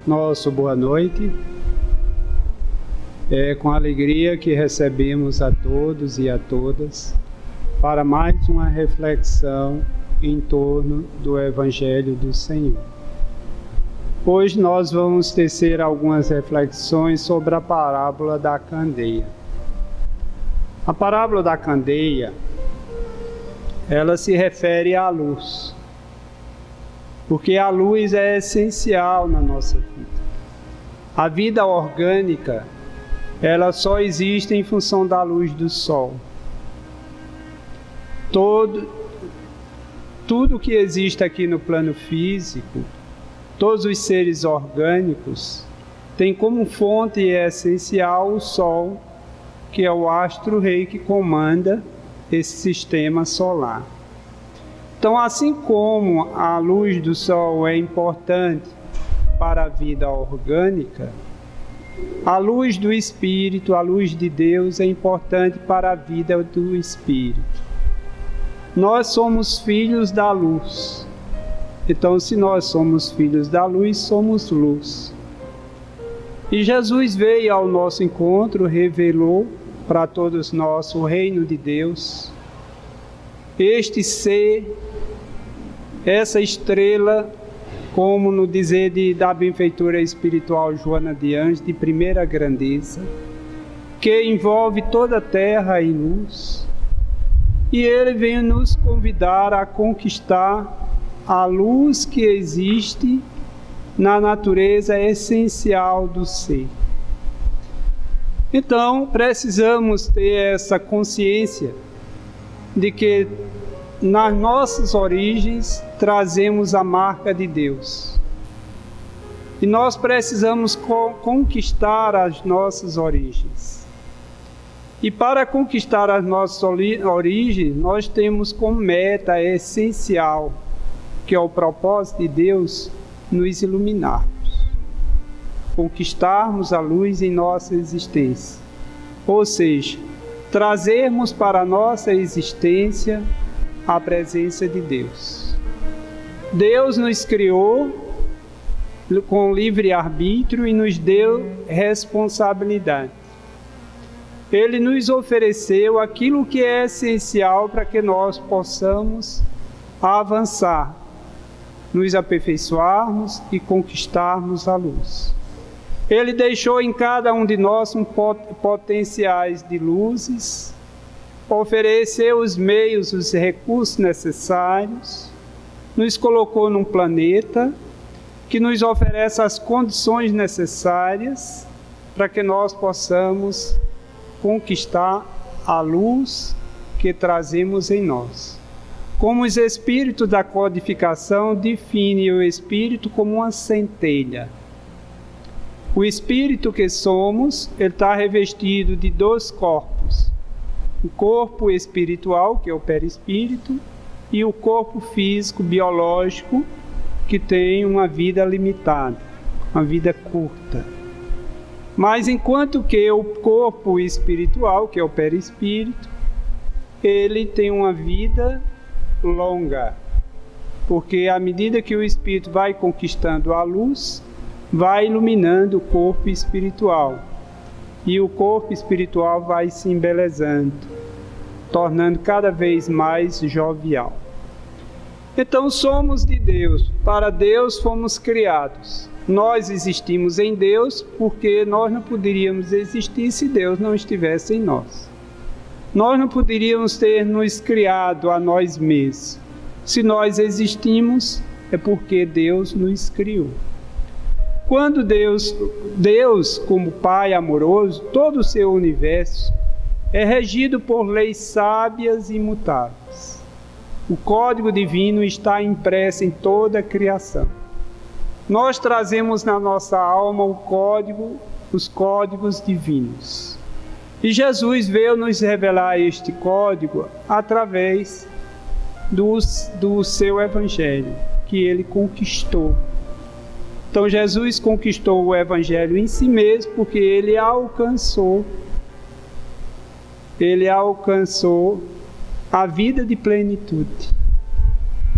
nosso boa noite. É com alegria que recebemos a todos e a todas para mais uma reflexão em torno do Evangelho do Senhor. Hoje nós vamos tecer algumas reflexões sobre a parábola da candeia. A parábola da candeia, ela se refere à luz, porque a luz é essencial na nossa vida. A vida orgânica, ela só existe em função da luz do sol. Tudo que existe aqui no plano físico, todos os seres orgânicos, tem como fonte essencial o sol, que é o astro-rei que comanda esse sistema solar. Então, assim como a luz do sol é importante para a vida orgânica, a luz do Espírito, a luz de Deus é importante para a vida do Espírito. Nós somos filhos da luz. Então, se nós somos filhos da luz, somos luz. E Jesus veio ao nosso encontro, revelou para todos nós o reino de Deus. Este ser, essa estrela, como no dizer da benfeitora espiritual Joana de Ângeles, de primeira grandeza, que envolve toda a terra em luz. E ele vem nos convidar a conquistar a luz que existe na natureza essencial do ser. Então, precisamos ter essa consciência de que nas nossas origens trazemos a marca de Deus. E nós precisamos conquistar as nossas origens. E para conquistar as nossas origens, nós temos como meta essencial, que é o propósito de Deus, nos iluminarmos. Conquistarmos a luz em nossa existência. Ou seja, trazermos para a nossa existência a presença de Deus. Deus nos criou com livre-arbítrio e nos deu responsabilidade. Ele nos ofereceu aquilo que é essencial para que nós possamos avançar, nos aperfeiçoarmos e conquistarmos a luz. Ele deixou em cada um de nós potenciais de luzes, ofereceu os meios, os recursos necessários, nos colocou num planeta que nos oferece as condições necessárias para que nós possamos conquistar a luz que trazemos em nós. Como os espíritos da codificação definem o espírito como uma centelha. O espírito que somos, ele está revestido de dois corpos. O corpo espiritual, que é o perispírito, e o corpo físico, biológico, que tem uma vida limitada, uma vida curta. Mas enquanto que o corpo espiritual, que é o perispírito, ele tem uma vida longa, porque à medida que o espírito vai conquistando a luz, vai iluminando o corpo espiritual. E o corpo espiritual vai se embelezando, tornando cada vez mais jovial. Então somos de Deus, para Deus fomos criados. Nós existimos em Deus porque nós não poderíamos existir se Deus não estivesse em nós. Nós não poderíamos ter nos criado a nós mesmos. Se nós existimos, é porque Deus nos criou. Quando Deus, como Pai amoroso, todo o seu universo é regido por leis sábias e imutáveis. O código divino está impresso em toda a criação. Nós trazemos na nossa alma os códigos divinos. E Jesus veio nos revelar este código através do seu Evangelho, que ele conquistou. Então Jesus conquistou o Evangelho em si mesmo, porque ele alcançou a vida de plenitude.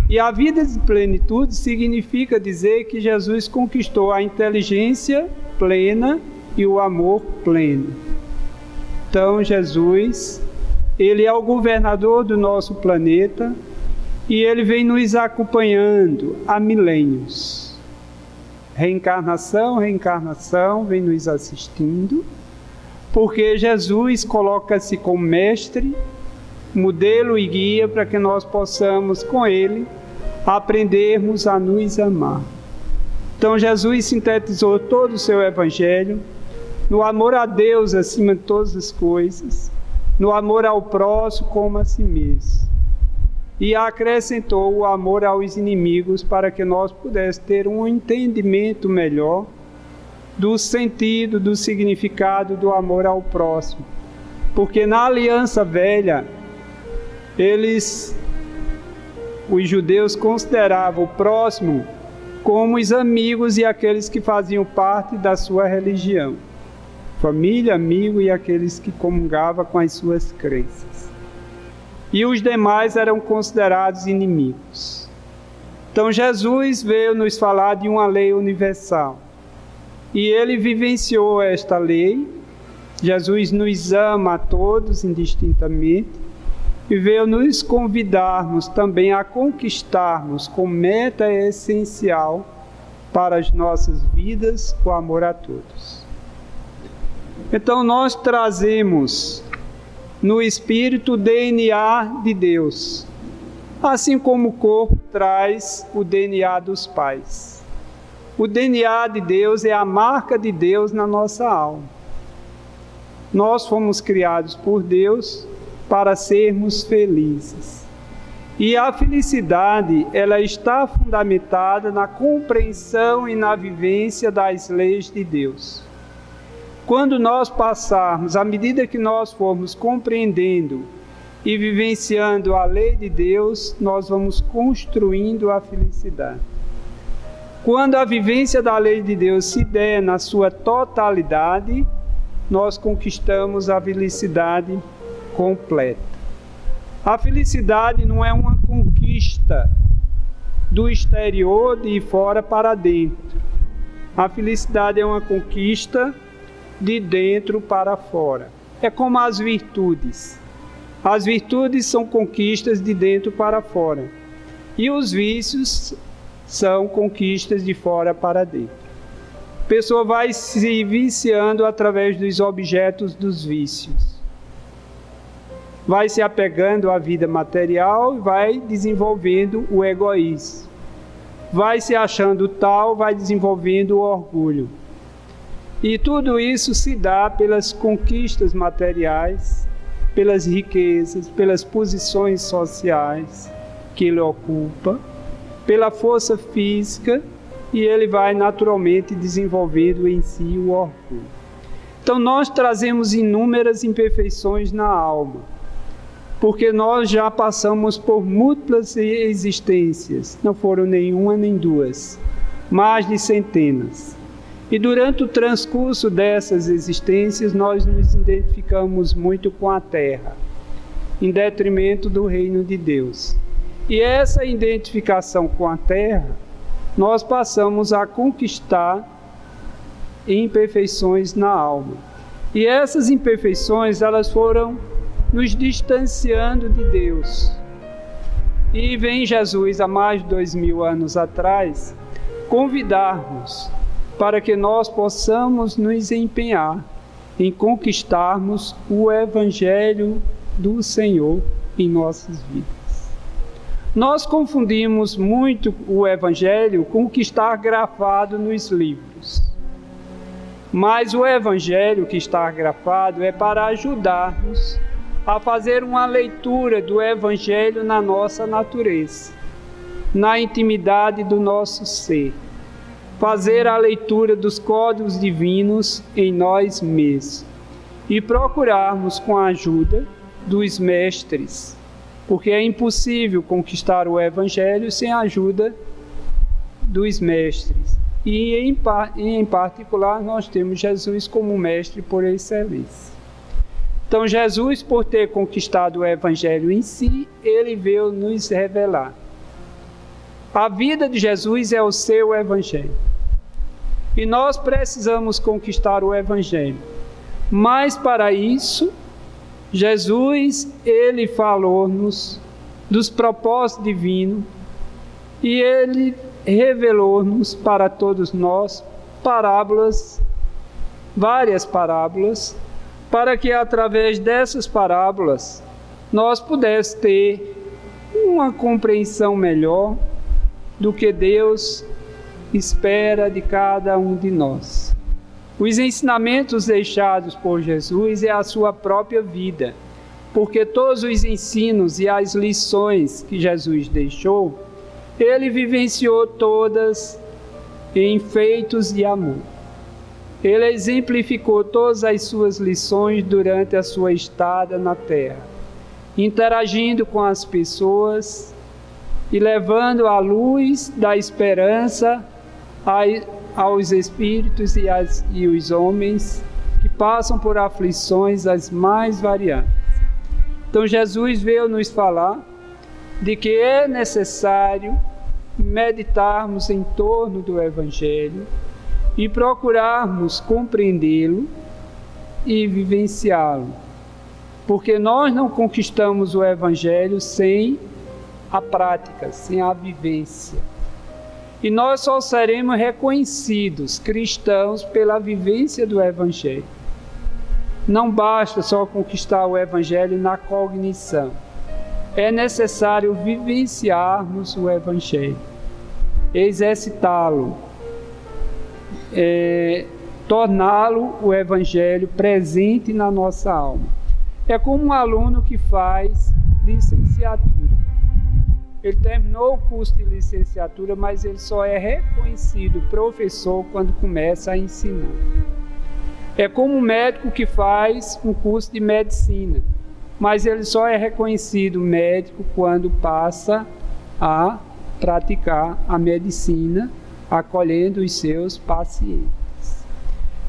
E a vida de plenitude significa dizer que Jesus conquistou a inteligência plena e o amor pleno. Então, Jesus, Ele é o governador do nosso planeta e Ele vem nos acompanhando há milênios. Reencarnação, vem nos assistindo, porque Jesus coloca-se como mestre, modelo e guia para que nós possamos, com Ele, aprendermos a nos amar. Então Jesus sintetizou todo o seu evangelho no amor a Deus acima de todas as coisas, no amor ao próximo como a si mesmo. E acrescentou o amor aos inimigos para que nós pudéssemos ter um entendimento melhor do sentido, do significado do amor ao próximo. Porque na aliança velha, os judeus consideravam o próximo como os amigos e aqueles que faziam parte da sua religião. Família, amigo e aqueles que comungavam com as suas crenças. E os demais eram considerados inimigos. Então Jesus veio nos falar de uma lei universal. E Ele vivenciou esta lei. Jesus nos ama a todos indistintamente. E veio nos convidarmos também a conquistarmos como meta essencial para as nossas vidas o amor a todos. Então nós trazemos no Espírito o DNA de Deus, assim como o corpo traz o DNA dos pais. O DNA de Deus é a marca de Deus na nossa alma. Nós fomos criados por Deus para sermos felizes. E a felicidade, ela está fundamentada na compreensão e na vivência das leis de Deus. Quando nós passarmos, à medida que nós formos compreendendo e vivenciando a lei de Deus, nós vamos construindo a felicidade. Quando a vivência da lei de Deus se der na sua totalidade, nós conquistamos a felicidade completa. A felicidade não é uma conquista do exterior, de fora para dentro. A felicidade é uma conquista de dentro para fora. É como as virtudes. As virtudes são conquistas de dentro para fora. E os vícios são conquistas de fora para dentro. A pessoa vai se viciando através dos objetos dos vícios. Vai se apegando à vida material e vai desenvolvendo o egoísmo. Vai se achando tal, vai desenvolvendo o orgulho. E tudo isso se dá pelas conquistas materiais, pelas riquezas, pelas posições sociais que ele ocupa, pela força física, e ele vai naturalmente desenvolvendo em si o orgulho. Então nós trazemos inúmeras imperfeições na alma, porque nós já passamos por múltiplas existências, não foram nenhuma nem duas, mais de centenas. E durante o transcurso dessas existências, nós nos identificamos muito com a terra, em detrimento do reino de Deus. E essa identificação com a terra, nós passamos a conquistar imperfeições na alma. E essas imperfeições, elas foram nos distanciando de Deus. E vem Jesus, há mais de 2000 anos atrás, convidar-nos para que nós possamos nos empenhar em conquistarmos o Evangelho do Senhor em nossas vidas. Nós confundimos muito o Evangelho com o que está grafado nos livros. Mas o Evangelho que está grafado é para ajudar-nos a fazer uma leitura do Evangelho na nossa natureza, na intimidade do nosso ser. Fazer a leitura dos códigos divinos em nós mesmos e procurarmos com a ajuda dos mestres, porque é impossível conquistar o Evangelho sem a ajuda dos mestres. E em particular nós temos Jesus como mestre por excelência. Então Jesus, por ter conquistado o Evangelho em si, ele veio nos revelar. A vida de Jesus é o seu Evangelho. E nós precisamos conquistar o Evangelho. Mas para isso, Jesus, ele falou-nos dos propósitos divinos e ele revelou-nos para todos nós parábolas, várias parábolas, para que através dessas parábolas nós pudéssemos ter uma compreensão melhor do que Deus espera de cada um de nós. Os ensinamentos deixados por Jesus é a sua própria vida, porque todos os ensinos e as lições que Jesus deixou, ele vivenciou todas em feitos de amor. Ele exemplificou todas as suas lições durante a sua estada na terra, interagindo com as pessoas e levando a luz da esperança aos espíritos e os homens que passam por aflições as mais variadas. Então Jesus veio nos falar de que é necessário meditarmos em torno do Evangelho e procurarmos compreendê-lo e vivenciá-lo, porque nós não conquistamos o Evangelho sem a prática, sem a vivência. E nós só seremos reconhecidos cristãos pela vivência do Evangelho. Não basta só conquistar o Evangelho na cognição. É necessário vivenciarmos o Evangelho, exercitá-lo, torná-lo, o Evangelho, presente na nossa alma. É como um aluno que faz licenciatura. Ele terminou o curso de licenciatura, mas ele só é reconhecido professor quando começa a ensinar. É como um médico que faz um curso de medicina, mas ele só é reconhecido médico quando passa a praticar a medicina, acolhendo os seus pacientes.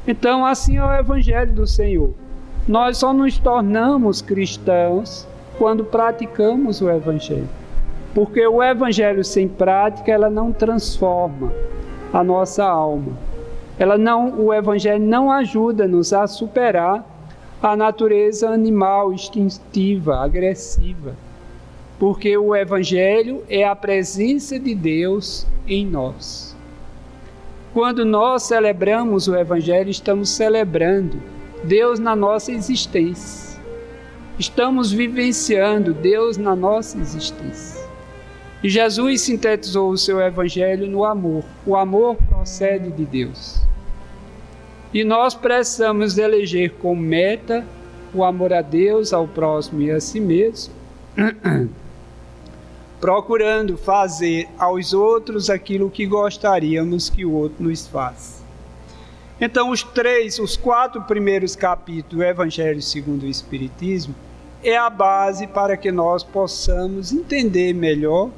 Então, assim é o Evangelho do Senhor. Nós só nos tornamos cristãos quando praticamos o Evangelho. Porque o Evangelho sem prática, ela não transforma a nossa alma. O Evangelho não ajuda-nos a superar a natureza animal, instintiva, agressiva. Porque o Evangelho é a presença de Deus em nós. Quando nós celebramos o Evangelho, estamos celebrando Deus na nossa existência. Estamos vivenciando Deus na nossa existência. E Jesus sintetizou o seu Evangelho no amor. O amor procede de Deus. E nós precisamos eleger como meta o amor a Deus, ao próximo e a si mesmo, procurando fazer aos outros aquilo que gostaríamos que o outro nos faça. Então, os 4 primeiros capítulos do Evangelho segundo o Espiritismo é a base para que nós possamos entender melhor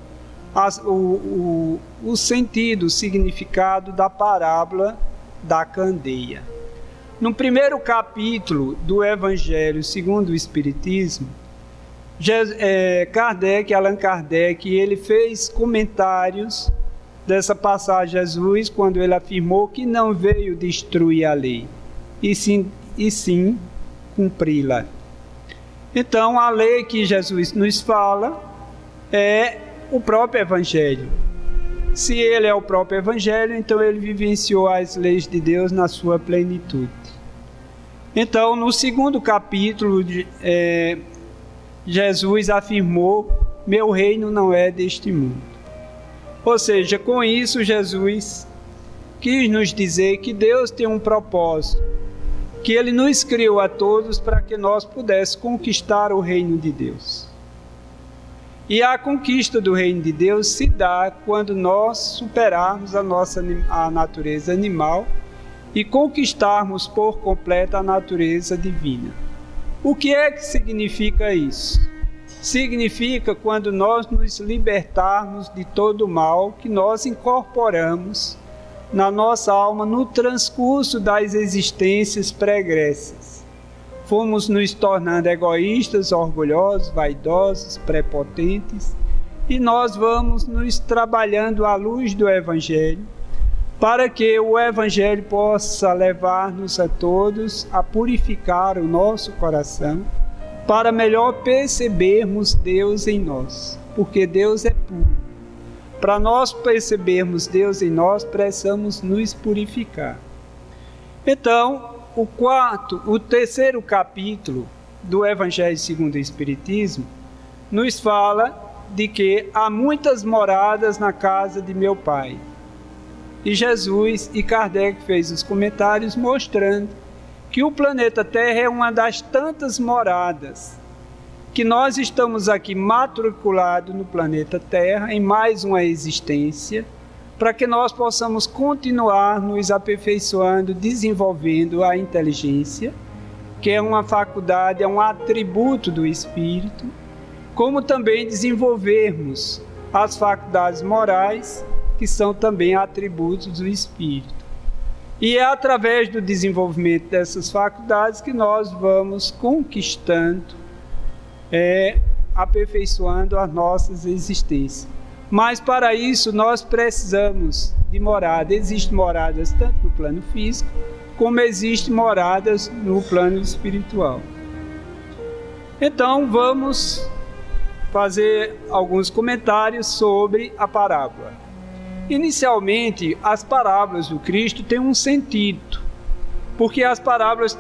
o sentido, o significado da parábola da candeia. No primeiro capítulo do Evangelho segundo o Espiritismo, Allan Kardec, ele fez comentários dessa passagem de Jesus, quando ele afirmou que não veio destruir a lei, e sim cumpri-la. Então, a lei que Jesus nos fala é o próprio Evangelho. Se ele é o próprio Evangelho, então ele vivenciou as leis de Deus na sua plenitude. Então, no segundo capítulo, Jesus afirmou: meu reino não é deste mundo. Ou seja, com isso Jesus quis nos dizer que Deus tem um propósito, que Ele nos criou a todos para que nós pudéssemos conquistar o reino de Deus. E a conquista do reino de Deus se dá quando nós superarmos a natureza animal e conquistarmos por completo a natureza divina. O que é que significa isso? Significa quando nós nos libertarmos de todo o mal que nós incorporamos na nossa alma no transcurso das existências pregressas. Fomos nos tornando egoístas, orgulhosos, vaidosos, prepotentes, e nós vamos nos trabalhando à luz do Evangelho, para que o Evangelho possa levar-nos a todos a purificar o nosso coração, para melhor percebermos Deus em nós, porque Deus é puro. Para nós percebermos Deus em nós, precisamos nos purificar. Então, o terceiro capítulo do Evangelho segundo o Espiritismo nos fala de que há muitas moradas na casa de meu Pai. E Jesus e Kardec fez os comentários mostrando que o planeta Terra é uma das tantas moradas, que nós estamos aqui matriculados no planeta Terra, em mais uma existência, para que nós possamos continuar nos aperfeiçoando, desenvolvendo a inteligência, que é uma faculdade, é um atributo do Espírito, como também desenvolvermos as faculdades morais, que são também atributos do Espírito. E é através do desenvolvimento dessas faculdades que nós vamos conquistando, aperfeiçoando as nossas existências. Mas para isso nós precisamos de morada. Existem moradas tanto no plano físico, como existem moradas no plano espiritual. Então vamos fazer alguns comentários sobre a parábola. Inicialmente, as parábolas do Cristo têm um sentido, porque as parábolas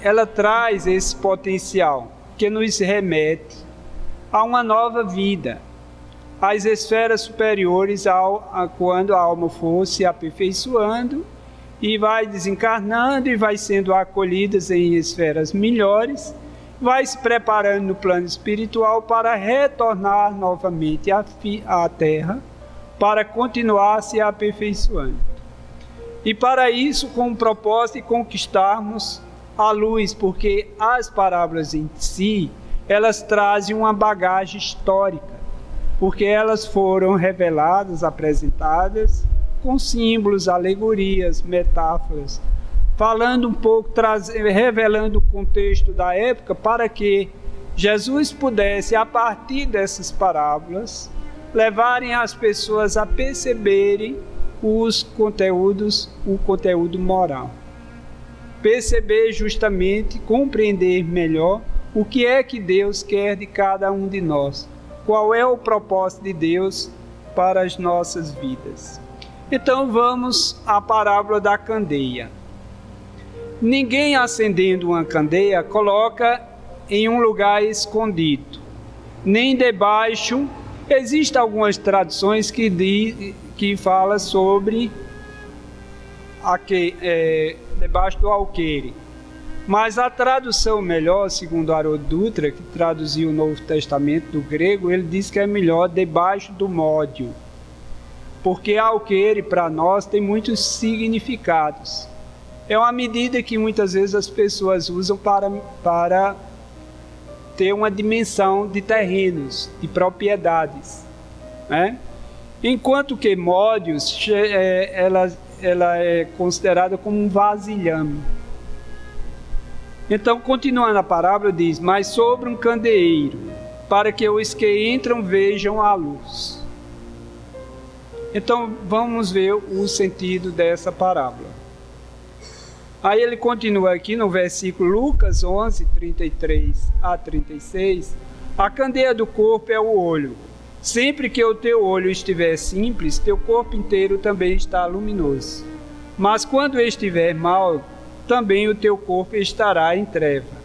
ela traz esse potencial que nos remete a uma nova vida, às esferas superiores, quando a alma for se aperfeiçoando e vai desencarnando e vai sendo acolhida em esferas melhores, vai se preparando no plano espiritual para retornar novamente à Terra, para continuar se aperfeiçoando. E para isso, com o propósito de conquistarmos a luz, porque as parábolas em si, elas trazem uma bagagem histórica, porque elas foram reveladas, apresentadas com símbolos, alegorias, metáforas, falando um pouco, revelando o contexto da época, para que Jesus pudesse, a partir dessas parábolas, levarem as pessoas a perceberem o conteúdo moral. Perceber justamente, compreender melhor o que é que Deus quer de cada um de nós. Qual é o propósito de Deus para as nossas vidas. Então vamos à parábola da candeia. Ninguém acendendo uma candeia coloca em um lugar escondido, nem debaixo. Existem algumas traduções que falam sobre debaixo do alqueire. Mas a tradução melhor, segundo Haroldo Dutra, que traduziu o Novo Testamento do grego, ele diz que é melhor debaixo do módio. Porque alqueire, para nós, tem muitos significados. É uma medida que muitas vezes as pessoas usam para ter uma dimensão de terrenos, de propriedades, né? Enquanto que módios, ela é considerada como um vasilhame. Então, continuando a parábola, diz: mas sobre um candeeiro, para que os que entram vejam a luz. Então, vamos ver o sentido dessa parábola. Aí ele continua aqui no versículo Lucas 11, 33 a 36. A candeia do corpo é o olho. Sempre que o teu olho estiver simples, teu corpo inteiro também está luminoso. Mas quando estiver mau, também o teu corpo estará em treva.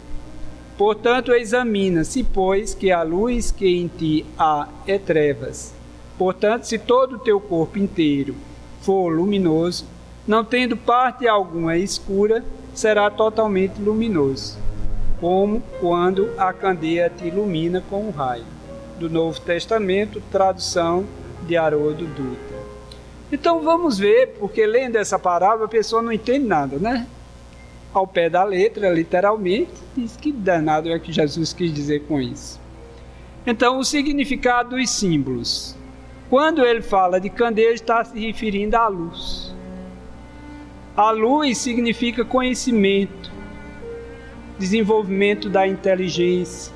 Portanto, examina-se, pois, que a luz que em ti há é trevas. Portanto, se todo o teu corpo inteiro for luminoso, não tendo parte alguma escura, será totalmente luminoso, como quando a candeia te ilumina com um raio. Do Novo Testamento, tradução de Haroldo Dutra. Então vamos ver, porque lendo essa parábola a pessoa não entende nada, né? Ao pé da letra, literalmente, diz que danado é que Jesus quis dizer com isso. Então, o significado dos símbolos. Quando ele fala de candeia, está se referindo à luz. A luz significa conhecimento, desenvolvimento da inteligência,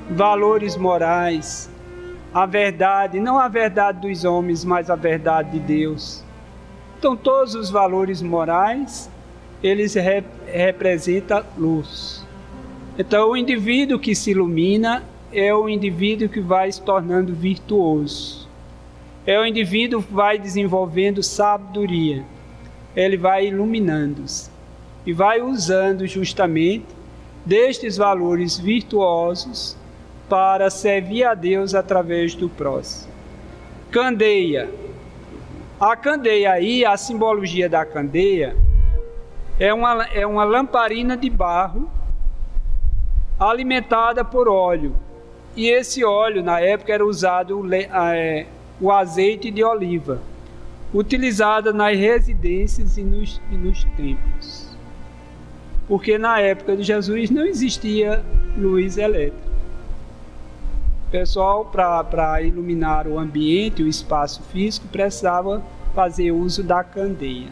valores morais, a verdade, não a verdade dos homens, mas a verdade de Deus. Então, todos os valores morais, eles representam luz. Então, o indivíduo que se ilumina é o indivíduo que vai se tornando virtuoso. É o indivíduo que vai desenvolvendo sabedoria. Ele vai iluminando-se e vai usando justamente destes valores virtuosos para servir a Deus através do próximo. Candeia. A candeia aí, a simbologia da candeia, é uma lamparina de barro alimentada por óleo. E esse óleo, na época, era usado o azeite de oliva, utilizado nas residências e nos templos. Porque na época de Jesus não existia luz elétrica. O pessoal, para iluminar o ambiente, o espaço físico, precisava fazer uso da candeia.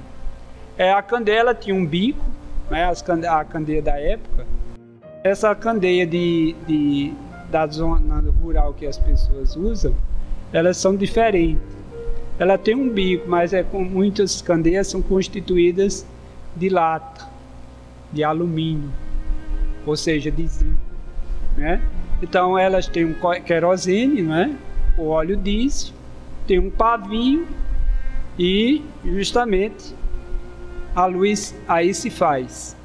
A candeia tinha um bico, né, a candeia da época. Essa candeia da zona rural que as pessoas usam, elas são diferentes. Ela tem um bico, mas muitas candeias são constituídas de lata, de alumínio, ou seja, de zinco, né? Então elas têm um querosene, né? O óleo diesel, tem um pavio e justamente a luz aí se faz.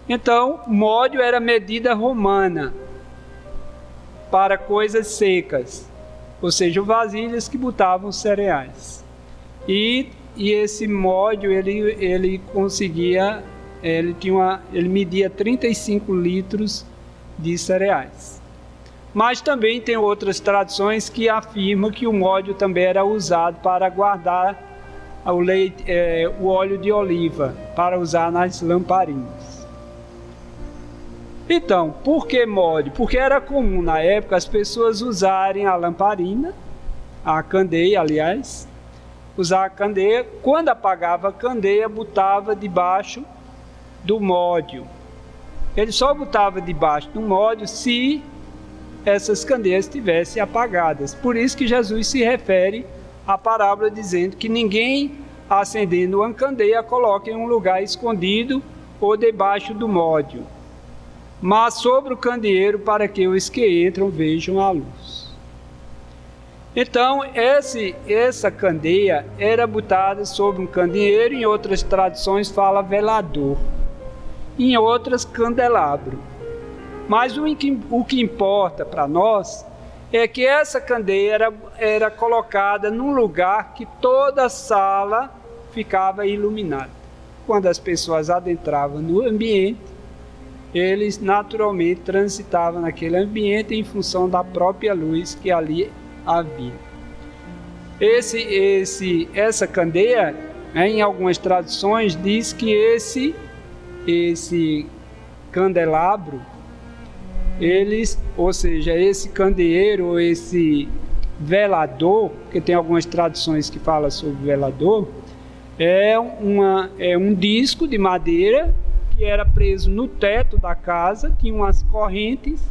Então, módio era medida romana para coisas secas, ou seja, vasilhas que botavam cereais. E esse módio ele conseguia, ele media 35 litros de cereais. Mas também tem outras tradições que afirmam que o módio também era usado para guardar o óleo de oliva, para usar nas lamparinas. Então, por que módio? Porque era comum na época as pessoas usarem a lamparina, a candeia, aliás, usar a candeia. Quando apagava a candeia, botava debaixo do módio. Ele só botava debaixo do módio se essas candeias estivessem apagadas. Por isso que Jesus se refere à parábola dizendo que ninguém acendendo uma candeia coloca em um lugar escondido ou debaixo do módio, mas sobre o candeeiro, para que os que entram vejam a luz. Então, essa candeia era botada sobre um candeeiro, em outras traduções fala velador, em outras candelabro. Mas o que importa para nós é que essa candeia era colocada num lugar que toda a sala ficava iluminada. Quando as pessoas adentravam no ambiente, eles naturalmente transitavam naquele ambiente em função da própria luz que ali havia. Essa candeia, em algumas traduções, diz que esse candelabro, ou seja, esse candeeiro ou esse velador, que tem algumas traduções que falam sobre velador, é um disco de madeira que era preso no teto da casa, tinha umas correntes,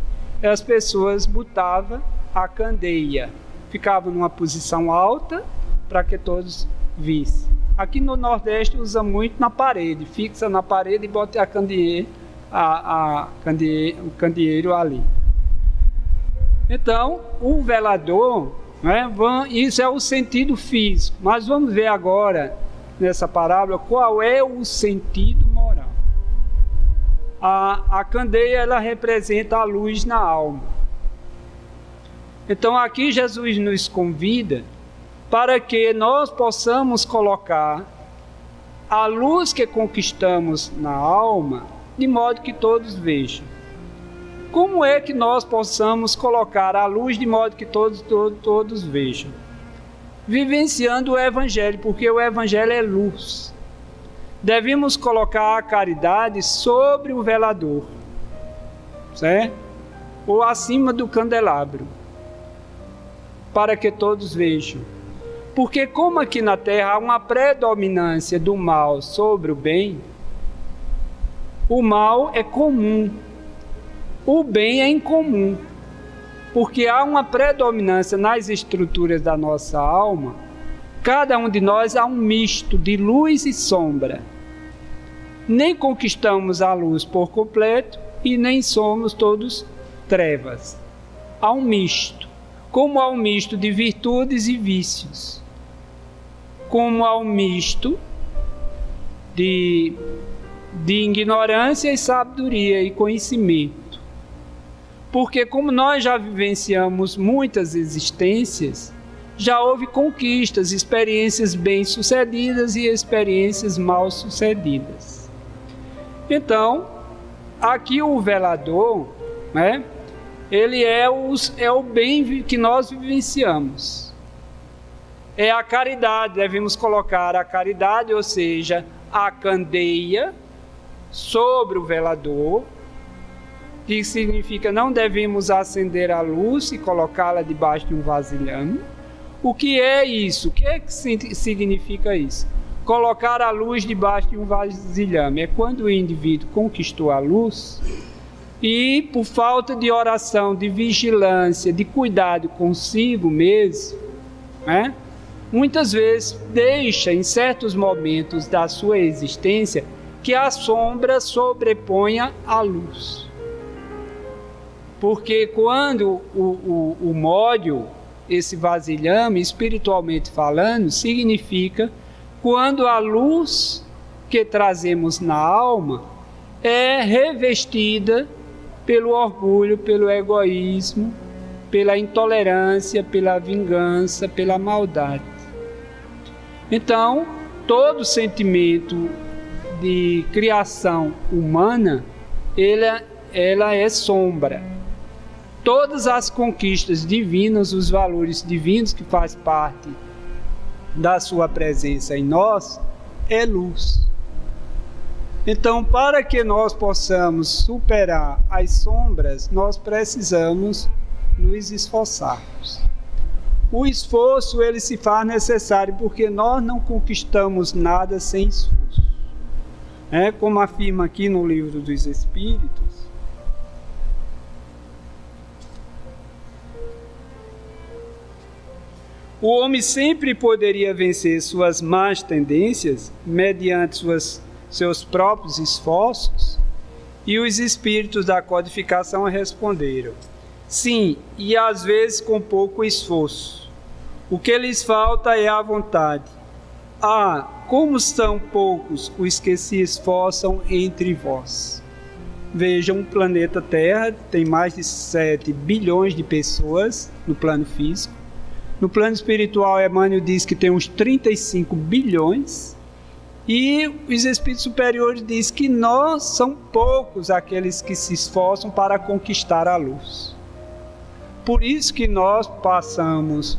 e as pessoas botavam a candeia. Ficavam numa posição alta para que todos vissem. Aqui no Nordeste usa muito na parede, fixa na parede e bota o candeeiro ali. Então, o velador, né, isso é o sentido físico, mas vamos ver agora, nessa parábola, qual é o sentido moral. A candeia, ela representa a luz na alma. Então aqui Jesus nos convida para que nós possamos colocar a luz que conquistamos na alma, de modo que todos vejam. Como é que nós possamos colocar a luz de modo que todos vejam? Vivenciando o Evangelho, porque o Evangelho é luz. Devemos colocar a caridade sobre o velador, certo? Ou acima do candelabro, para que todos vejam. Porque como aqui na Terra há uma predominância do mal sobre o bem, o mal é comum, o bem é incomum. porque há uma predominância nas estruturas da nossa alma. Cada um de nós há um misto de luz e sombra. Nem conquistamos a luz por completo e nem somos todos trevas. Há um misto, como há um misto de virtudes e vícios, como há um misto de ignorância e sabedoria e conhecimento. Porque como nós já vivenciamos muitas existências, já houve conquistas, experiências bem-sucedidas e experiências mal-sucedidas. Então, aqui o velador, né, ele é o bem que nós vivenciamos. É a caridade, devemos colocar a caridade, ou seja, a candeia sobre o velador, que significa não devemos acender a luz e colocá-la debaixo de um vasilhame. O que é isso? O que é que significa isso? Colocar a luz debaixo de um vasilhame é quando o indivíduo conquistou a luz e, por falta de oração, de vigilância, de cuidado consigo mesmo, né, muitas vezes deixa em certos momentos da sua existência que a sombra sobreponha a luz. Porque quando o módio, esse vasilhame, espiritualmente falando, significa quando a luz que trazemos na alma é revestida pelo orgulho, pelo egoísmo, pela intolerância, pela vingança, pela maldade. Então, todo sentimento de criação humana, ela é sombra. Todas as conquistas divinas, os valores divinos que faz parte da sua presença em nós, é luz. Então, para que nós possamos superar as sombras, nós precisamos nos esforçarmos. O esforço, ele se faz necessário porque nós não conquistamos nada sem esforço. Como afirma aqui no Livro dos Espíritos, o homem sempre poderia vencer suas más tendências mediante seus próprios esforços, e os espíritos da codificação responderam: sim, e às vezes com pouco esforço. O que lhes falta é a vontade. Ah, como são poucos os que se esforçam entre vós. Vejam, o planeta Terra tem mais de 7 bilhões de pessoas no plano físico. No plano espiritual, Emmanuel diz que tem uns 35 bilhões. E os espíritos superiores dizem que nós são poucos aqueles que se esforçam para conquistar a luz. Por isso que nós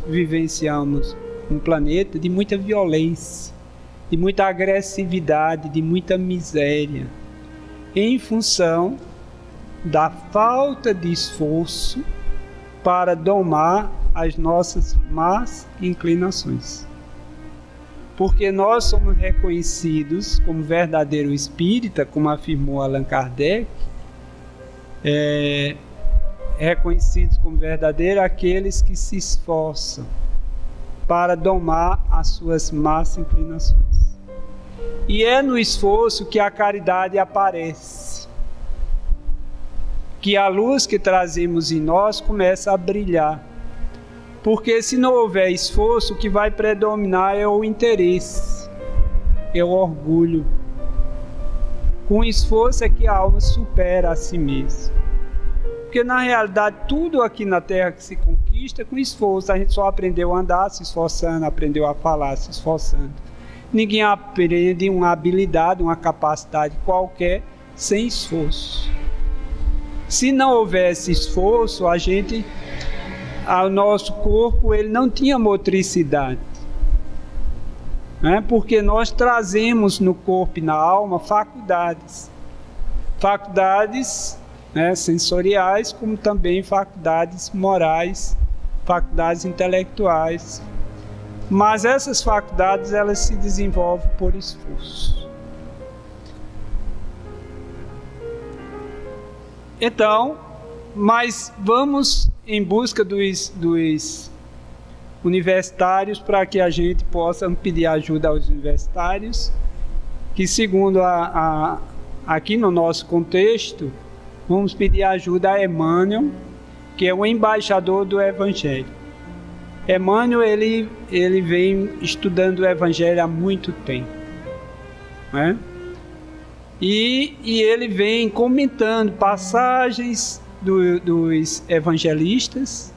vivenciamos um planeta de muita violência, de muita agressividade, de muita miséria, em função da falta de esforço para domar as nossas más inclinações. Porque nós somos reconhecidos como verdadeiro espírita, como afirmou Allan Kardec, reconhecidos como verdadeiros aqueles que se esforçam para domar as suas más inclinações. E é no esforço que a caridade aparece, que a luz que trazemos em nós começa a brilhar. Porque se não houver esforço, o que vai predominar é o interesse, é o orgulho. Com esforço é que a alma supera a si mesma. Porque na realidade tudo aqui na Terra que se conquista é com esforço. A gente só aprendeu a andar se esforçando, aprendeu a falar se esforçando. Ninguém aprende uma habilidade, uma capacidade qualquer sem esforço. Se não houvesse esforço, o nosso corpo ele não tinha motricidade, porque nós trazemos no corpo e na alma faculdades sensoriais, como também faculdades morais, faculdades intelectuais. Mas essas faculdades elas se desenvolvem por esforço. Então, Mas vamos em busca dos universitários para que a gente possa pedir ajuda aos universitários, que segundo aqui no nosso contexto, vamos pedir ajuda a Emmanuel, que é o embaixador do Evangelho. Emmanuel, ele vem estudando o Evangelho há muito tempo, né? E ele vem comentando passagens dos evangelistas.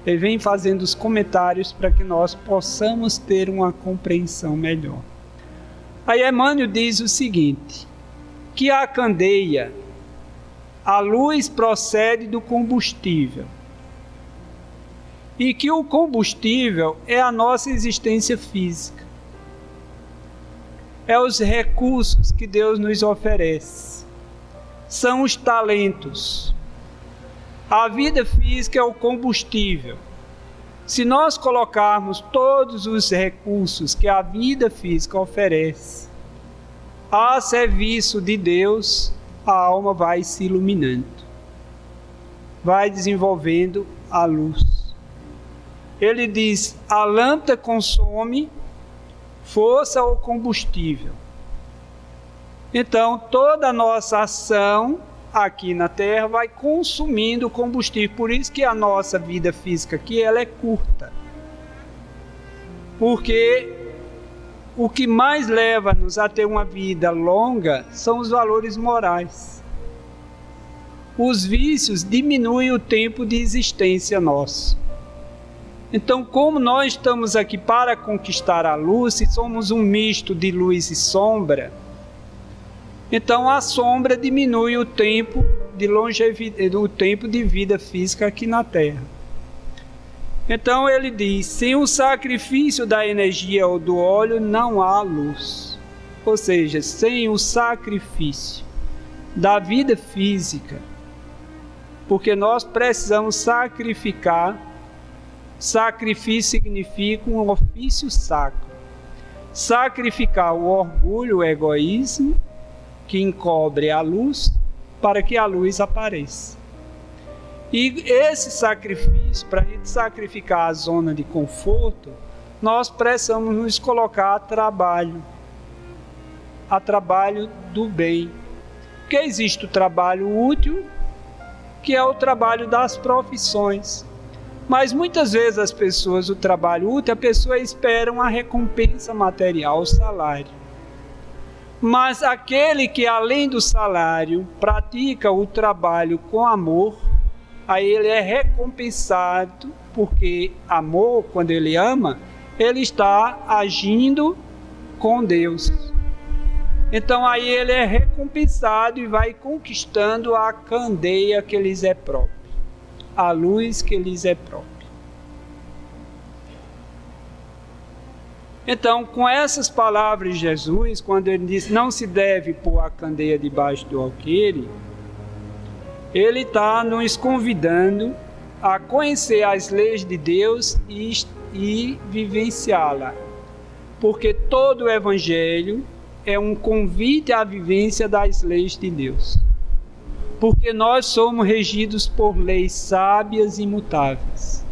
Ele vem fazendo os comentários para que nós possamos ter uma compreensão melhor. Aí Emmanuel diz o seguinte, que a candeia, a luz procede do combustível, e que o combustível é a nossa existência física, é os recursos que Deus nos oferece, são os talentos. A vida física é o combustível. Se nós colocarmos todos os recursos que a vida física oferece a serviço de Deus, a alma vai se iluminando, vai desenvolvendo a luz. Ele diz, a lâmpada consome força ou combustível. Então, toda a nossa ação aqui na Terra vai consumindo combustível. Por isso que a nossa vida física aqui, ela é curta. Porque o que mais leva-nos a ter uma vida longa são os valores morais. Os vícios diminuem o tempo de existência nosso. Então, como nós estamos aqui para conquistar a luz, se somos um misto de luz e sombra, então a sombra diminui o tempo de longevidade, o tempo de vida física aqui na Terra. Então ele diz, sem o sacrifício da energia ou do óleo não há luz. Ou seja, sem o sacrifício da vida física, porque nós precisamos sacrificar. Sacrifício significa um ofício sacro. Sacrificar o orgulho, o egoísmo, que encobre a luz, para que a luz apareça. E esse sacrifício, para a gente sacrificar a zona de conforto, nós precisamos nos colocar a trabalho do bem. Porque existe o trabalho útil, que é o trabalho das profissões. Mas muitas vezes as pessoas, o trabalho útil, a pessoa espera uma recompensa material, o salário. Mas aquele que além do salário pratica o trabalho com amor, aí ele é recompensado, porque amor, quando ele ama, ele está agindo com Deus. Então aí ele é recompensado e vai conquistando a candeia que lhes é própria, a luz que lhes é própria. Então, com essas palavras de Jesus, quando ele diz não se deve pôr a candeia debaixo do alqueire, ele está nos convidando a conhecer as leis de Deus e vivenciá-la. Porque todo o Evangelho é um convite à vivência das leis de Deus. Porque nós somos regidos por leis sábias e imutáveis.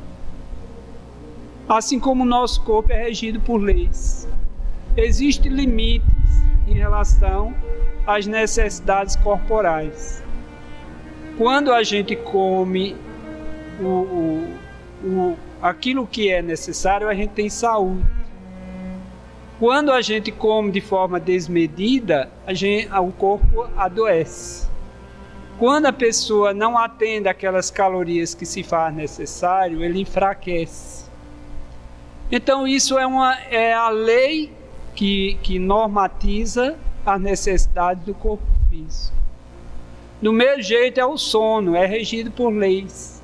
Assim como o nosso corpo é regido por leis. Existem limites em relação às necessidades corporais. Quando a gente come aquilo que é necessário, a gente tem saúde. Quando a gente come de forma desmedida, o corpo adoece. Quando a pessoa não atende aquelas calorias que se faz necessário, ele enfraquece. Então isso é a lei que normatiza as necessidades do corpo físico. Do mesmo jeito é o sono, é regido por leis.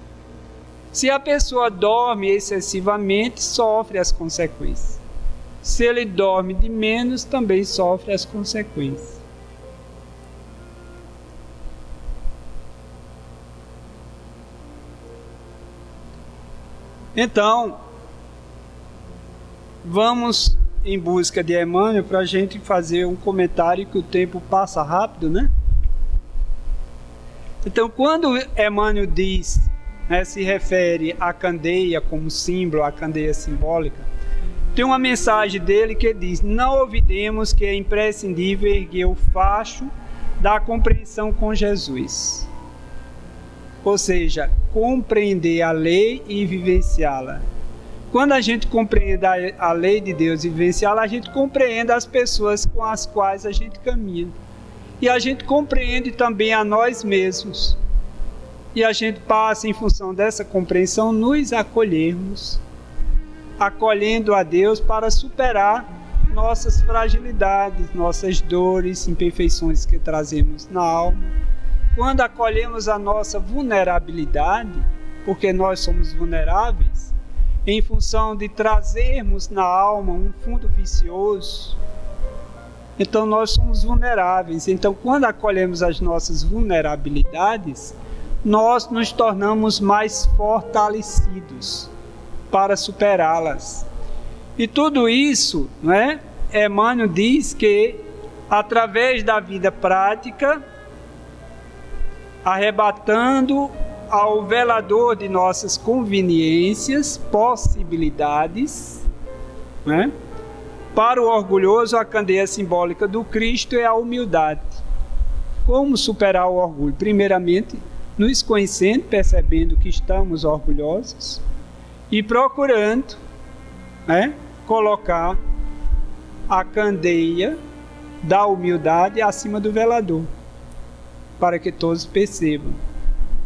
Se a pessoa dorme excessivamente, sofre as consequências. Se ele dorme de menos, também sofre as consequências. Então, vamos em busca de Emmanuel para a gente fazer um comentário, que o tempo passa rápido, né? Então, quando Emmanuel diz, se refere à candeia como símbolo, à candeia simbólica, tem uma mensagem dele que diz: não olvidemos que é imprescindível erguer o facho da compreensão com Jesus. Ou seja, compreender a lei e vivenciá-la. Quando a gente compreende a lei de Deus e vivenciá-la, a gente compreende as pessoas com as quais a gente caminha. E a gente compreende também a nós mesmos. E a gente passa, em função dessa compreensão, nos acolhermos, acolhendo a Deus para superar nossas fragilidades, nossas dores, imperfeições que trazemos na alma. Quando acolhemos a nossa vulnerabilidade, porque nós somos vulneráveis, em função de trazermos na alma um fundo vicioso, então nós somos vulneráveis. Então, quando acolhemos as nossas vulnerabilidades, nós nos tornamos mais fortalecidos para superá-las. E tudo isso, Emmanuel diz que, através da vida prática, arrebatando ao velador de nossas conveniências, possibilidades, para o orgulhoso, a candeia simbólica do Cristo é a humildade. Como superar o orgulho? Primeiramente, nos conhecendo, percebendo que estamos orgulhosos e procurando colocar a candeia da humildade acima do velador, para que todos percebam.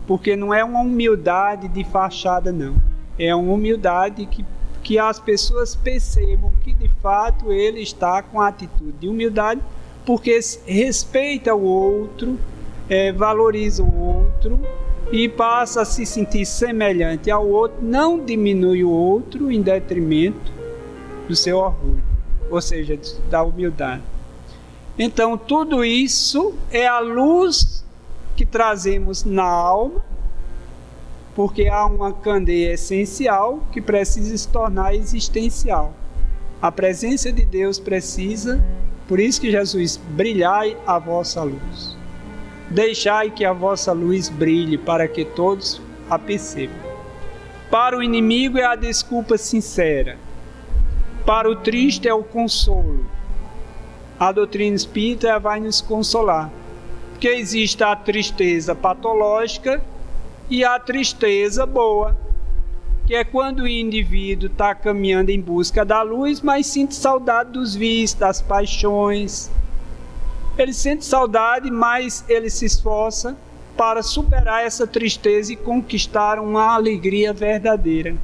Porque não é uma humildade de fachada, não. É uma humildade que as pessoas percebam que de fato ele está com a atitude de humildade, porque respeita o outro, valoriza o outro e passa a se sentir semelhante ao outro, não diminui o outro em detrimento do seu orgulho, ou seja, da humildade. Então, tudo isso é a luz que trazemos na alma, porque há uma candeia essencial que precisa se tornar existencial. A presença de Deus precisa, por isso que Jesus: brilhai a vossa luz. Deixai que a vossa luz brilhe, para que todos a percebam. Para o inimigo é a desculpa sincera. Para o triste é o consolo. A doutrina espírita vai nos consolar. Porque existe a tristeza patológica e a tristeza boa, que é quando o indivíduo está caminhando em busca da luz, mas sente saudade dos vícios, das paixões. Ele sente saudade, mas ele se esforça para superar essa tristeza e conquistar uma alegria verdadeira,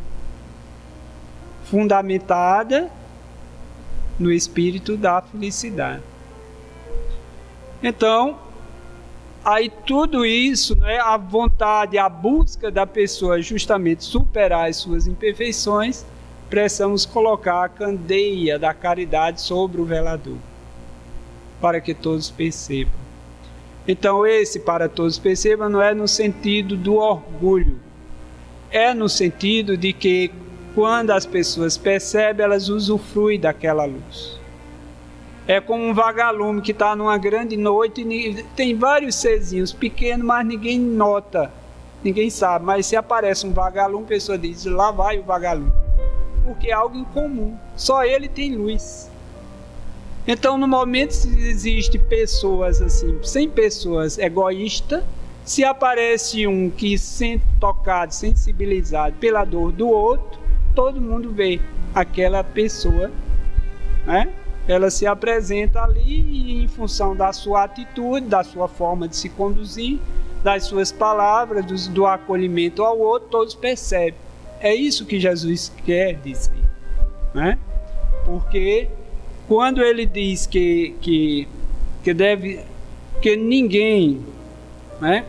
fundamentada no espírito da felicidade. Então, aí tudo isso, a vontade, a busca da pessoa justamente superar as suas imperfeições, precisamos colocar a candeia da caridade sobre o velador, para que todos percebam. Então, esse para todos percebam não é no sentido do orgulho, é no sentido de que quando as pessoas percebem, elas usufruem daquela luz. É como um vagalume que está numa grande noite e tem vários serzinhos pequenos, mas ninguém nota, ninguém sabe. Mas se aparece um vagalume, a pessoa diz: lá vai o vagalume. Porque é algo incomum, só ele tem luz. Então, no momento que existe pessoas assim, 100 pessoas egoístas, se aparece um que se sente tocado, sensibilizado pela dor do outro, todo mundo vê aquela pessoa, ela se apresenta ali e, em função da sua atitude, da sua forma de se conduzir, das suas palavras, do acolhimento ao outro, todos percebem. É isso que Jesus quer dizer, Porque quando ele diz que ninguém,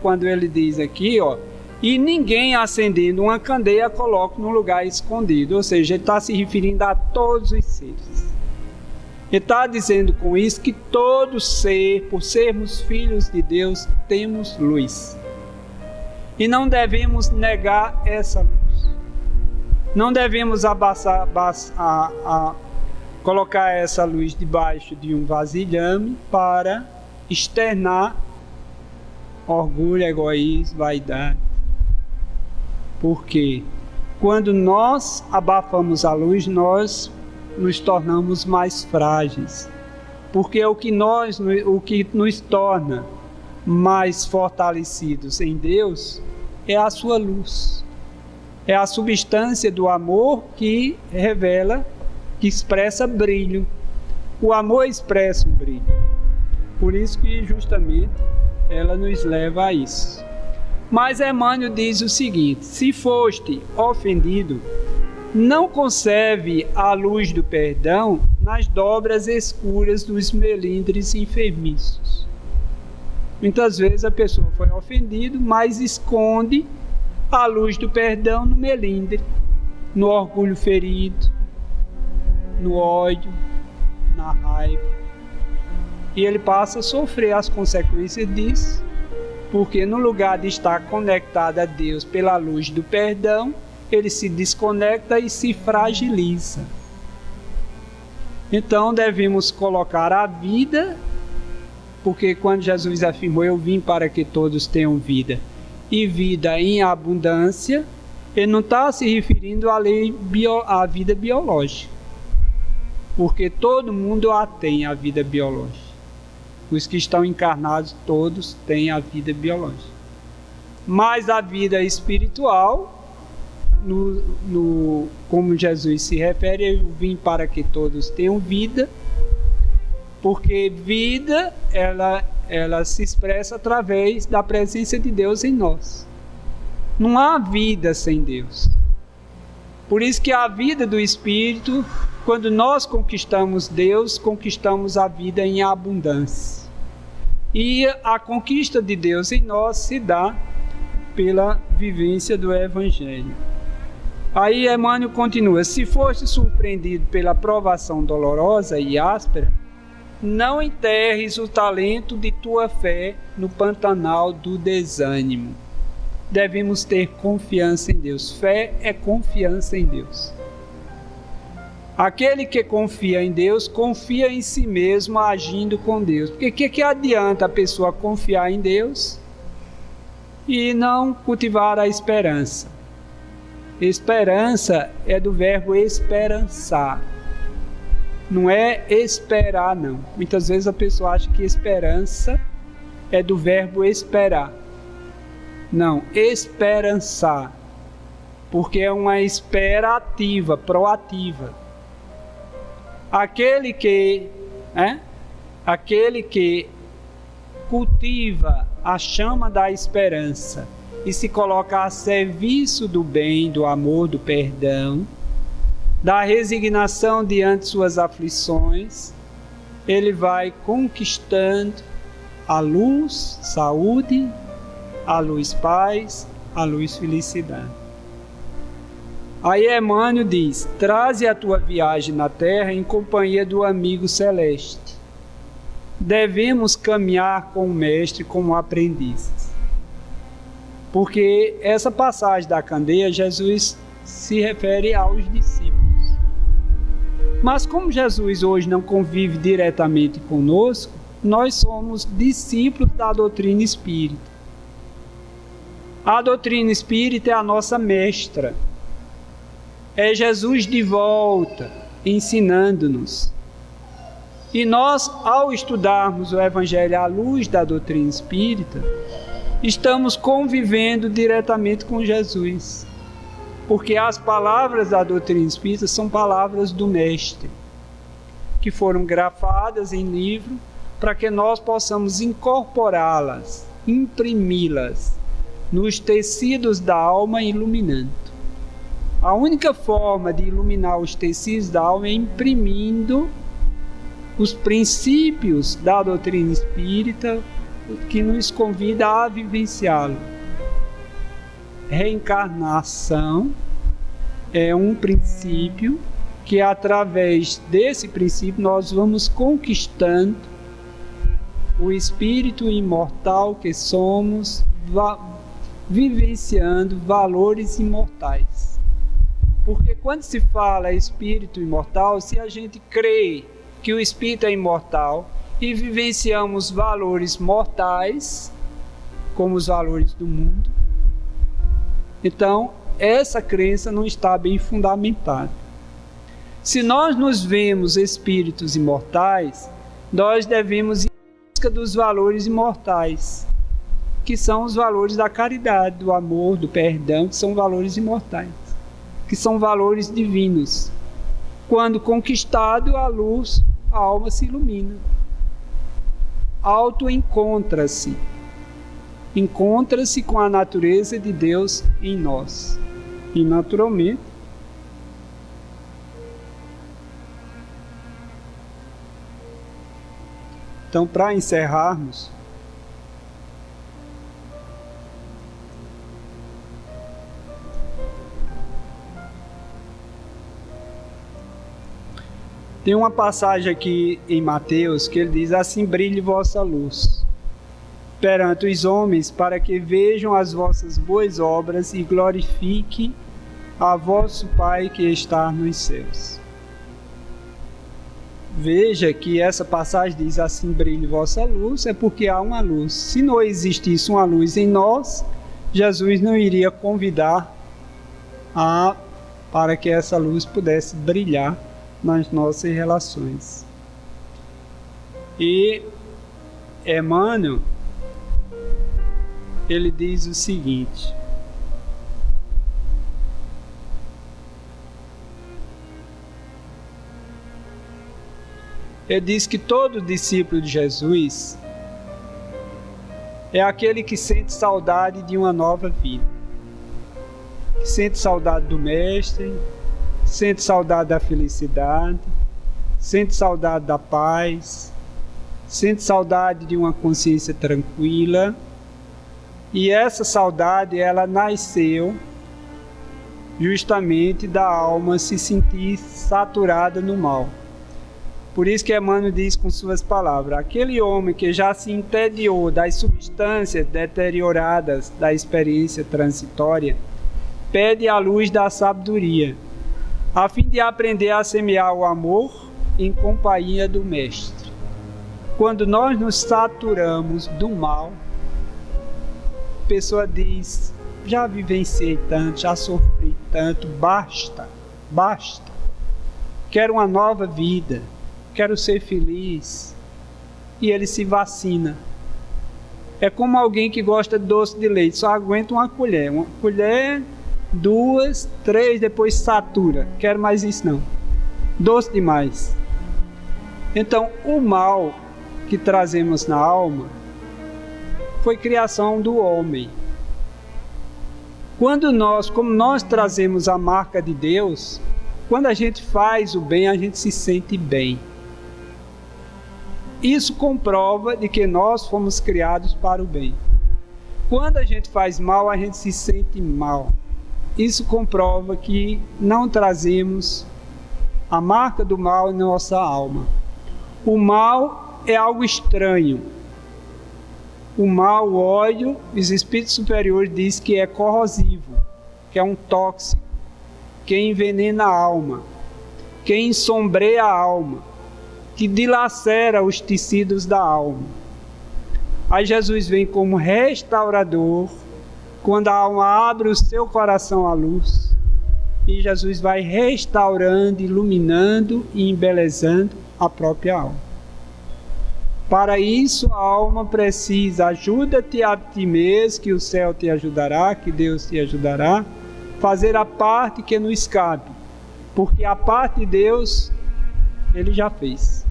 quando ele diz aqui, e ninguém acendendo uma candeia coloca no lugar escondido, ou seja, ele está se referindo a todos os seres. Ele está dizendo com isso que todo ser, por sermos filhos de Deus, temos luz. E não devemos negar essa luz. Não devemos colocar essa luz debaixo de um vasilhame para externar orgulho, egoísmo, vaidade. Porque quando nós abafamos a luz, nós nos tornamos mais frágeis. Porque o que nos torna mais fortalecidos em Deus é a sua luz. É a substância do amor que revela, que expressa brilho. O amor expressa um brilho. Por isso que justamente ela nos leva a isso. Mas Emmanuel diz o seguinte: se foste ofendido, não conserve a luz do perdão nas dobras escuras dos melindres enfermiços. Muitas vezes a pessoa foi ofendida, mas esconde a luz do perdão no melindre, no orgulho ferido, no ódio, na raiva. E ele passa a sofrer as consequências disso, porque no lugar de estar conectado a Deus pela luz do perdão, ele se desconecta e se fragiliza. Então devemos colocar a vida, porque quando Jesus afirmou: eu vim para que todos tenham vida, e vida em abundância, ele não está se referindo à vida biológica, porque todo mundo tem a vida biológica. Os que estão encarnados todos têm a vida biológica. Mas a vida espiritual, como Jesus se refere: eu vim para que todos tenham vida, porque vida ela se expressa através da presença de Deus em nós. Não há vida sem Deus. Por isso que a vida do Espírito, quando nós conquistamos Deus, conquistamos a vida em abundância. E a conquista de Deus em nós se dá pela vivência do Evangelho. Aí Emmanuel continua: se foste surpreendido pela provação dolorosa e áspera, não enterres o talento de tua fé no pantanal do desânimo. Devemos ter confiança em Deus. Fé é confiança em Deus. Aquele que confia em Deus, confia em si mesmo, agindo com Deus. Porque o que adianta a pessoa confiar em Deus e não cultivar a esperança? Esperança é do verbo esperançar. Não é esperar, não. Muitas vezes a pessoa acha que esperança é do verbo esperar. Não, esperançar. Porque é uma espera ativa, proativa. Aquele que cultiva a chama da esperança e se coloca a serviço do bem, do amor, do perdão, da resignação diante suas aflições, ele vai conquistando a luz, saúde, a luz, paz, a luz, felicidade. Aí Emmanuel diz: traze a tua viagem na terra em companhia do amigo celeste. Devemos caminhar com o mestre como aprendizes. Porque essa passagem da candeia, Jesus se refere aos discípulos. Mas como Jesus hoje não convive diretamente conosco, nós somos discípulos da doutrina espírita. A doutrina espírita é a nossa mestra. É Jesus de volta, ensinando-nos. E nós, ao estudarmos o Evangelho à luz da doutrina espírita, estamos convivendo diretamente com Jesus. Porque as palavras da doutrina espírita são palavras do Mestre, que foram grafadas em livro para que nós possamos incorporá-las, imprimi-las nos tecidos da alma, iluminando. A única forma de iluminar os tecidos da alma é imprimindo os princípios da doutrina espírita, que nos convida a vivenciá-lo. Reencarnação é um princípio que, através desse princípio, nós vamos conquistando o espírito imortal que somos, vivenciando valores imortais. Porque quando se fala espírito imortal, se a gente crê que o espírito é imortal e vivenciamos valores mortais, como os valores do mundo. Então, essa crença não está bem fundamentada. Se nós nos vemos espíritos imortais, nós devemos ir em busca dos valores imortais, que são os valores da caridade, do amor, do perdão, que são valores imortais, que são valores divinos. Quando conquistado a luz, a alma se ilumina. Auto-encontra-se. Encontra-se com a natureza de Deus em nós. E, naturalmente, então, para encerrarmos, tem uma passagem aqui em Mateus que ele diz: assim brilhe vossa luz perante os homens, para que vejam as vossas boas obras e glorifiquem a vosso Pai que está nos céus. Veja que essa passagem diz: assim brilhe vossa luz, é porque há uma luz. Se não existisse uma luz em nós, Jesus não iria convidar para que essa luz pudesse brilhar nas nossas relações. E Emmanuel, ele diz o seguinte: ele diz que todo discípulo de Jesus é aquele que sente saudade de uma nova vida, que sente saudade do Mestre, sente saudade da felicidade, sente saudade da paz, sente saudade de uma consciência tranquila. E essa saudade, ela nasceu justamente da alma se sentir saturada no mal. Por isso que Emmanuel diz com suas palavras: aquele homem que já se entediou das substâncias deterioradas da experiência transitória, pede a luz da sabedoria, a fim de aprender a semear o amor em companhia do Mestre. Quando nós nos saturamos do mal, a pessoa diz: já vivenciei tanto, já sofri tanto, basta, quero uma nova vida, quero ser feliz. E ele se vacina. É como alguém que gosta de doce de leite, só aguenta uma colher, 2, 3, depois satura. Quero mais isso não. Doce demais. Então, o mal que trazemos na alma foi criação do homem. Como nós trazemos a marca de Deus, quando a gente faz o bem, a gente se sente bem. Isso comprova de que nós fomos criados para o bem. Quando a gente faz mal, a gente se sente mal. Isso comprova que não trazemos a marca do mal em nossa alma. O mal é algo estranho. O mal, o ódio, os espíritos superiores dizem que é corrosivo, que é um tóxico, que envenena a alma, que ensombreia a alma, que dilacera os tecidos da alma. Aí Jesus vem como restaurador, quando a alma abre o seu coração à luz, e Jesus vai restaurando, iluminando e embelezando a própria alma. Para isso, a alma precisa: ajuda-te a ti mesmo, que o céu te ajudará, que Deus te ajudará, fazer a parte que nos cabe, porque a parte de Deus, Ele já fez.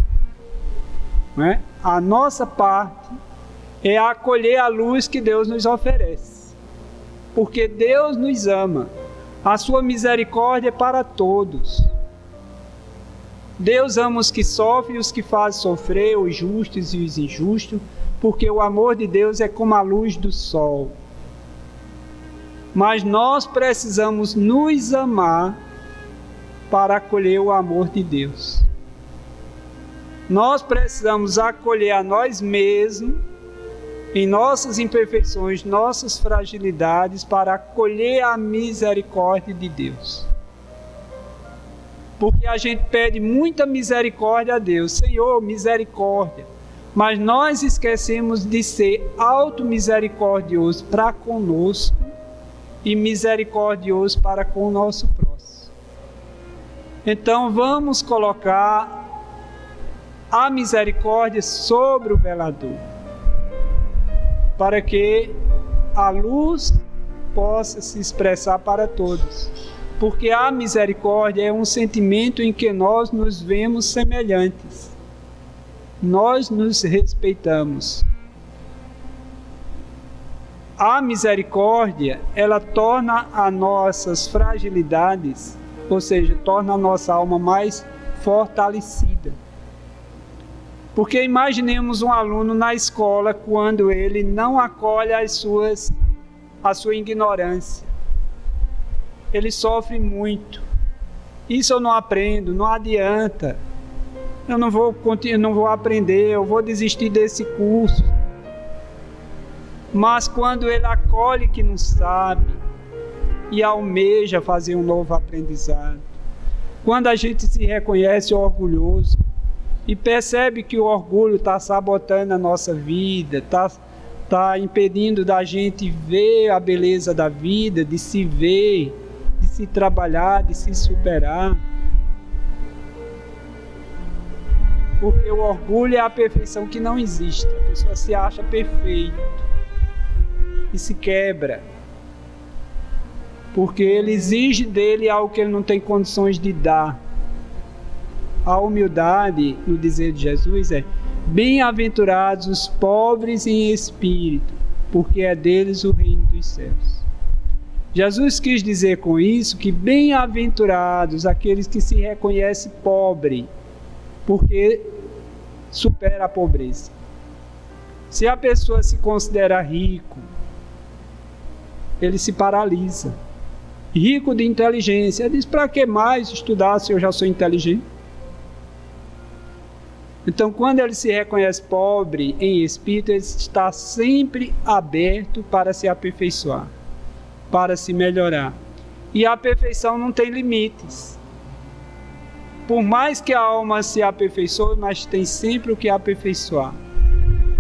Não é? A nossa parte é acolher a luz que Deus nos oferece, porque Deus nos ama, a sua misericórdia é para todos. Deus ama os que sofrem e os que fazem sofrer, os justos e os injustos, porque o amor de Deus é como a luz do sol. Mas nós precisamos nos amar para acolher o amor de Deus. Nós precisamos acolher a nós mesmos, em nossas imperfeições, nossas fragilidades, para acolher a misericórdia de Deus. Porque a gente pede muita misericórdia a Deus. Senhor, misericórdia. Mas nós esquecemos de ser auto-misericordioso para conosco e misericordioso para com o nosso próximo. Então vamos colocar a misericórdia sobre o velador, para que a luz possa se expressar para todos. Porque a misericórdia é um sentimento em que nós nos vemos semelhantes. Nós nos respeitamos. A misericórdia, ela torna as nossas fragilidades, ou seja, torna a nossa alma mais fortalecida. Porque imaginemos um aluno na escola quando ele não acolhe a sua ignorância. Ele sofre muito. Isso eu não aprendo, não adianta. Eu não vou aprender, eu vou desistir desse curso. Mas quando ele acolhe que não sabe e almeja fazer um novo aprendizado, quando a gente se reconhece orgulhoso e percebe que o orgulho está sabotando a nossa vida, está impedindo da gente ver a beleza da vida, de se ver, de se trabalhar, de se superar. Porque o orgulho é a perfeição que não existe. A pessoa se acha perfeita e se quebra. Porque ele exige dele algo que ele não tem condições de dar. A humildade, no dizer de Jesus, é: bem-aventurados os pobres em espírito, porque é deles o reino dos céus. Jesus quis dizer com isso que bem-aventurados aqueles que se reconhecem pobre, porque supera a pobreza. Se a pessoa se considera rico, ele se paralisa. Rico de inteligência, ele diz: para que mais estudar se eu já sou inteligente? Então, quando ele se reconhece pobre em espírito, ele está sempre aberto para se aperfeiçoar, para se melhorar. E a perfeição não tem limites. Por mais que a alma se aperfeiçoe, mas tem sempre o que aperfeiçoar.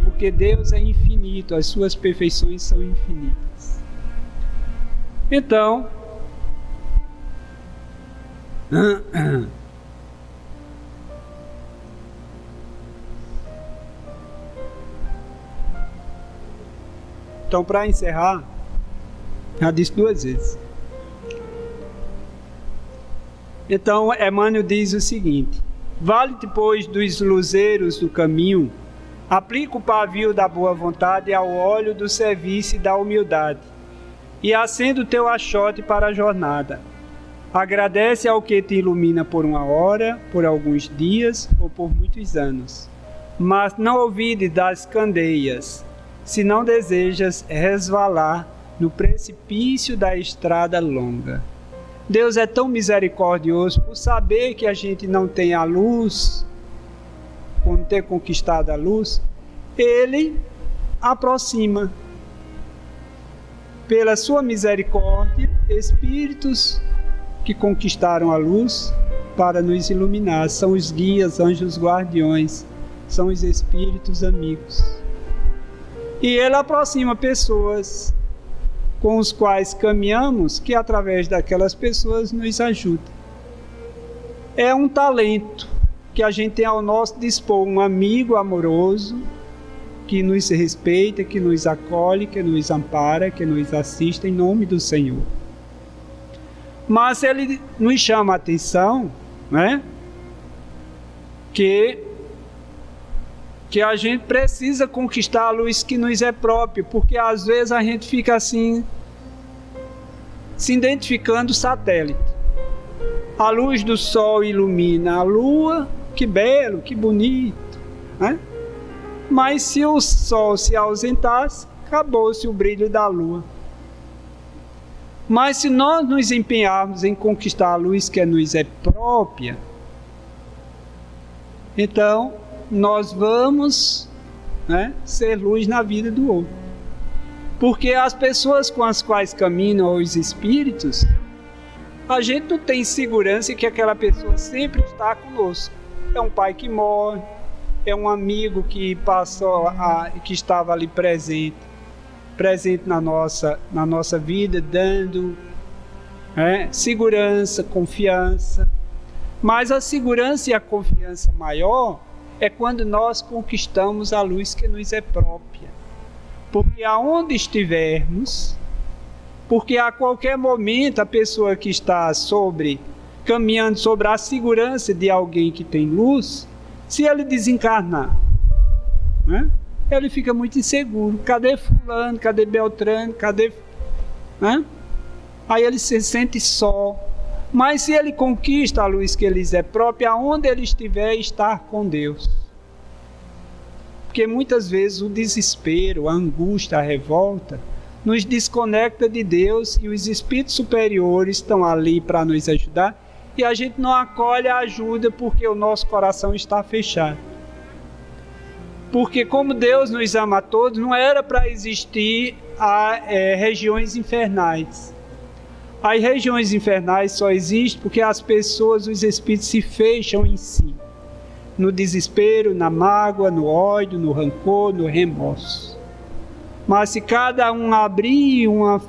Porque Deus é infinito, as suas perfeições são infinitas. Então, para encerrar, já disse 2 vezes. Então, Emmanuel diz o seguinte: vale-te, pois, dos luzeiros do caminho, aplica o pavio da boa vontade ao óleo do serviço e da humildade, e acenda o teu achote para a jornada. Agradece ao que te ilumina por 1 hora, por alguns dias ou por muitos anos. Mas não olvide das candeias, se não desejas resvalar no precipício da estrada longa. Deus é tão misericordioso por saber que a gente não tem a luz, por não ter conquistado a luz, Ele aproxima, pela sua misericórdia, espíritos que conquistaram a luz para nos iluminar. São os guias, anjos guardiões, são os espíritos amigos. E Ele aproxima pessoas com os quais caminhamos, que através daquelas pessoas nos ajuda. É um talento que a gente tem ao nosso dispor, um amigo amoroso, que nos respeita, que nos acolhe, que nos ampara, que nos assiste em nome do Senhor. Mas Ele nos chama a atenção, né? Que a gente precisa conquistar a luz que nos é própria, porque às vezes a gente fica assim, se identificando satélite. A luz do sol ilumina a lua, que belo, que bonito, né? Mas se o sol se ausentasse, acabou-se o brilho da lua. Mas se nós nos empenharmos em conquistar a luz que nos é própria, então nós vamos, né, ser luz na vida do outro. Porque as pessoas com as quais caminham os espíritos, a gente não tem segurança que aquela pessoa sempre está conosco. É um pai que morre, é um amigo que que estava ali presente na nossa vida, dando segurança, confiança. Mas a segurança e a confiança maior é quando nós conquistamos a luz que nos é própria. Porque aonde estivermos, porque a qualquer momento a pessoa que está caminhando sobre a segurança de alguém que tem luz, se ele desencarnar, ele fica muito inseguro. Cadê fulano? Cadê Beltrano? Cadê... Aí ele se sente só. Mas se ele conquista a luz que lhes é própria, aonde ele estiver, estar com Deus. Porque muitas vezes o desespero, a angústia, a revolta, nos desconecta de Deus, e os espíritos superiores estão ali para nos ajudar, e a gente não acolhe a ajuda porque o nosso coração está fechado. Porque como Deus nos ama a todos, não era para existir regiões infernais. As regiões infernais só existem porque as pessoas, os espíritos, se fecham em si. No desespero, na mágoa, no ódio, no rancor, no remorso. Mas se cada um abrir uma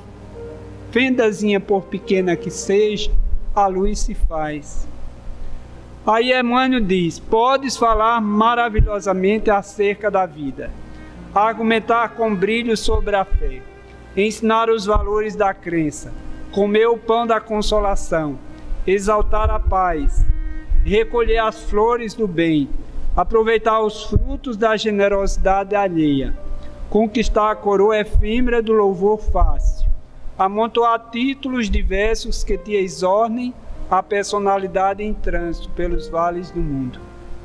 fendazinha, por pequena que seja, a luz se faz. Aí Emmanuel diz: podes falar maravilhosamente acerca da vida, argumentar com brilho sobre a fé, ensinar os valores da crença, comer o pão da consolação, exaltar a paz, recolher as flores do bem, aproveitar os frutos da generosidade alheia, conquistar a coroa efêmera do louvor fácil, amontoar títulos diversos que te exornem a personalidade em trânsito pelos vales do mundo.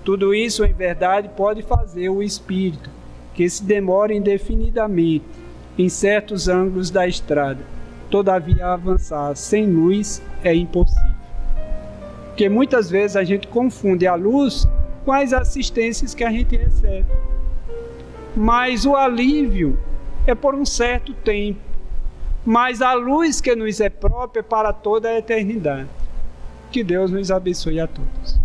Tudo isso, em verdade, pode fazer o espírito, que se demora indefinidamente em certos ângulos da estrada. Todavia, avançar sem luz é impossível. Porque muitas vezes a gente confunde a luz com as assistências que a gente recebe. Mas o alívio é por um certo tempo. Mas a luz que nos é própria é para toda a eternidade. Que Deus nos abençoe a todos.